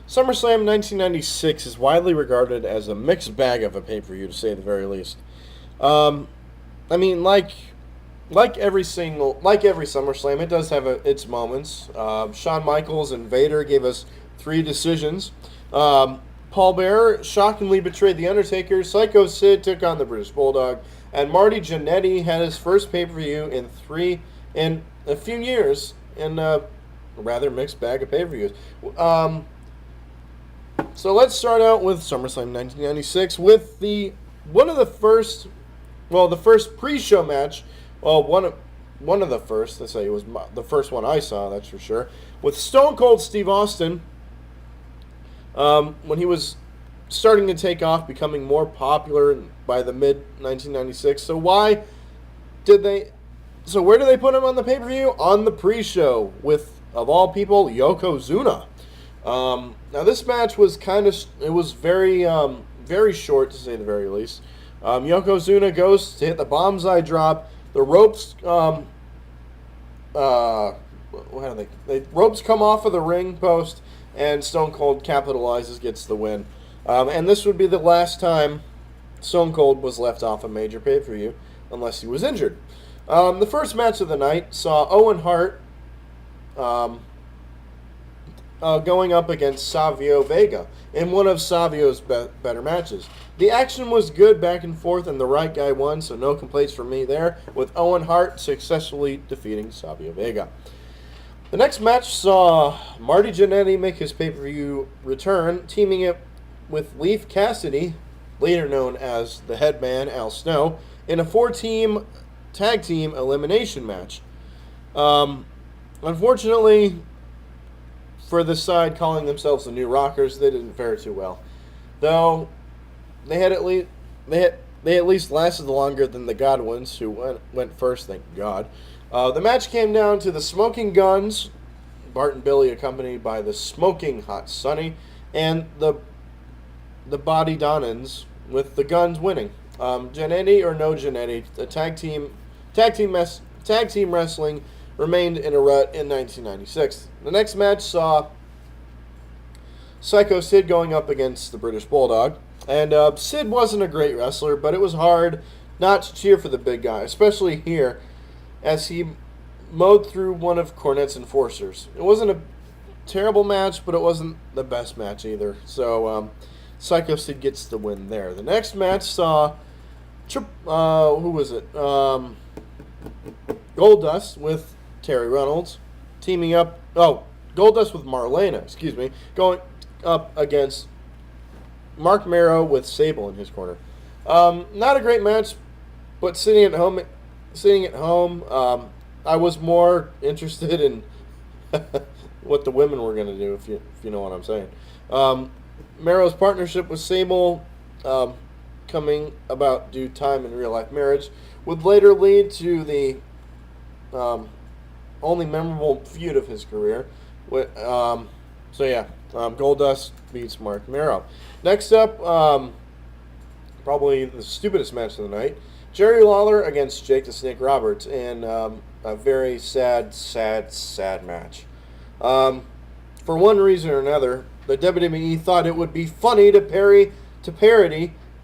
SummerSlam 1996 is widely regarded as a mixed bag of a pay-per-view, to say the very least. Um, I mean, like every SummerSlam, it does have its moments. Shawn Michaels and Vader gave us three decisions. Paul Bearer shockingly betrayed the Undertaker. Sycho Sid took on the British Bulldog, and Marty Jannetty had his first pay-per-view in a few years in a rather mixed bag of pay-per-views. So let's start out with SummerSlam 1996 with the first pre-show match. Well, one of the first. Let's say it was the first one I saw. That's for sure. With Stone Cold Steve Austin, when he was starting to take off, becoming more popular by the mid 1996. Did they? So where do they put him on the pay-per-view? On the pre-show with, of all people, Yokozuna. Now this match was very short, to say the very least. Yokozuna goes to hit the Bombsai drop. The ropes, how do the ropes come off of the ring post, and Stone Cold capitalizes, gets the win. And this would be the last time Stone Cold was left off a major pay-per-view, unless he was injured. The first match of the night saw Owen Hart going up against Savio Vega in one of Savio's better matches. The action was good back and forth, and the right guy won, so no complaints from me there, with Owen Hart successfully defeating Savio Vega. The next match saw Marty Jannetty make his pay-per-view return, teaming it with Leif Cassidy, later known as the Headman Al Snow, in a 4-team tag team elimination match. Unfortunately, for the side calling themselves the New Rockers, they didn't fare too well. Though they at least lasted longer than the Godwins, who went first, thank God. The match came down to the Smoking Guns, Bart and Billy accompanied by the Smoking Hot Sonny, and the Body Donans, with the Guns winning. Jannetty or no Jannetty, the tag team wrestling remained in a rut in 1996. The next match saw Sycho Sid going up against the British Bulldog. And Sid wasn't a great wrestler, but it was hard not to cheer for the big guy, especially here, as he mowed through one of Cornette's enforcers. It wasn't a terrible match, but it wasn't the best match either. So Sycho Sid gets the win there. The next match saw who was it? Goldust with Terry Reynolds teaming up. Oh, Goldust with Marlena, excuse me, going up against Mark Marrow with Sable in his corner. Not a great match, but sitting at home, I was more interested in what the women were going to do, if you know what I'm saying. Marrow's partnership with Sable, coming about due time in real life marriage, would later lead to the only memorable feud of his career. Goldust beats Mark Marrow. Next up, probably the stupidest match of the night, Jerry Lawler against Jake the Snake Roberts in a very sad match. For one reason or another, the WWE thought it would be funny to parody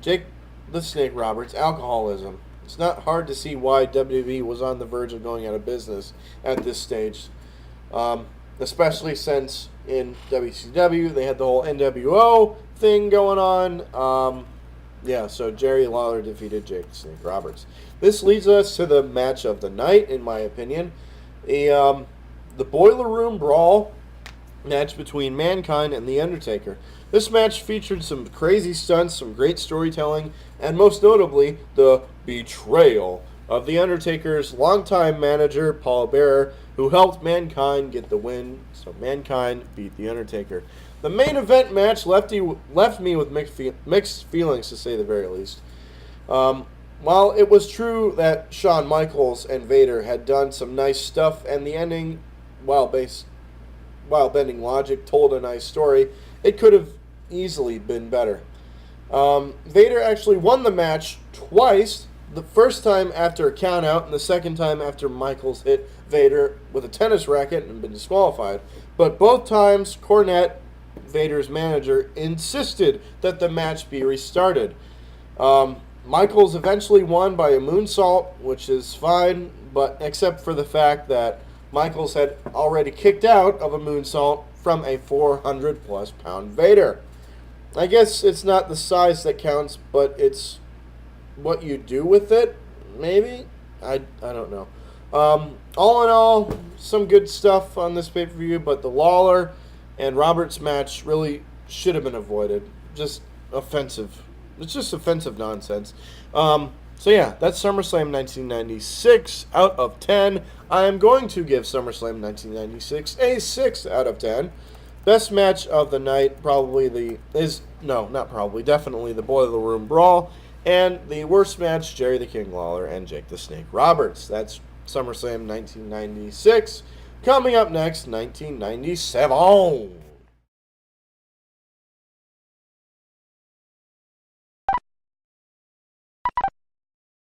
Jake the Snake Roberts' alcoholism. It's not hard to see why WWE was on the verge of going out of business at this stage, especially since in WCW they had the whole NWO thing going on. So Jerry Lawler defeated Jake the Snake Roberts. This leads us to the match of the night, in my opinion. The Boiler Room Brawl match between Mankind and The Undertaker. This match featured some crazy stunts, some great storytelling, and most notably, the betrayal of The Undertaker's longtime manager, Paul Bearer, who helped Mankind get the win, so Mankind beat The Undertaker. The main event match left me with mixed feelings, to say the very least. While it was true that Shawn Michaels and Vader had done some nice stuff, and the ending, while bending logic, told a nice story, it could have easily been better. Vader actually won the match twice, the first time after a countout and the second time after Michaels hit Vader with a tennis racket and been disqualified. But both times, Cornette Vader's manager insisted that the match be restarted. Michaels eventually won by a moonsault, which is fine, but except for the fact that Michaels had already kicked out of a moonsault from a 400-plus pound Vader. I guess it's not the size that counts, but it's what you do with it, maybe? I don't know. All in all, some good stuff on this pay-per-view, but the Lawler and Roberts match really should have been avoided. Just offensive. It's just offensive nonsense. So yeah, that's SummerSlam 1996 out of 10. I am going to give SummerSlam 1996 a 6 out of 10. Best match of the night, definitely the Boiler Room Brawl. And the worst match, Jerry the King Lawler and Jake the Snake Roberts. That's SummerSlam 1996. Coming up next, 1997.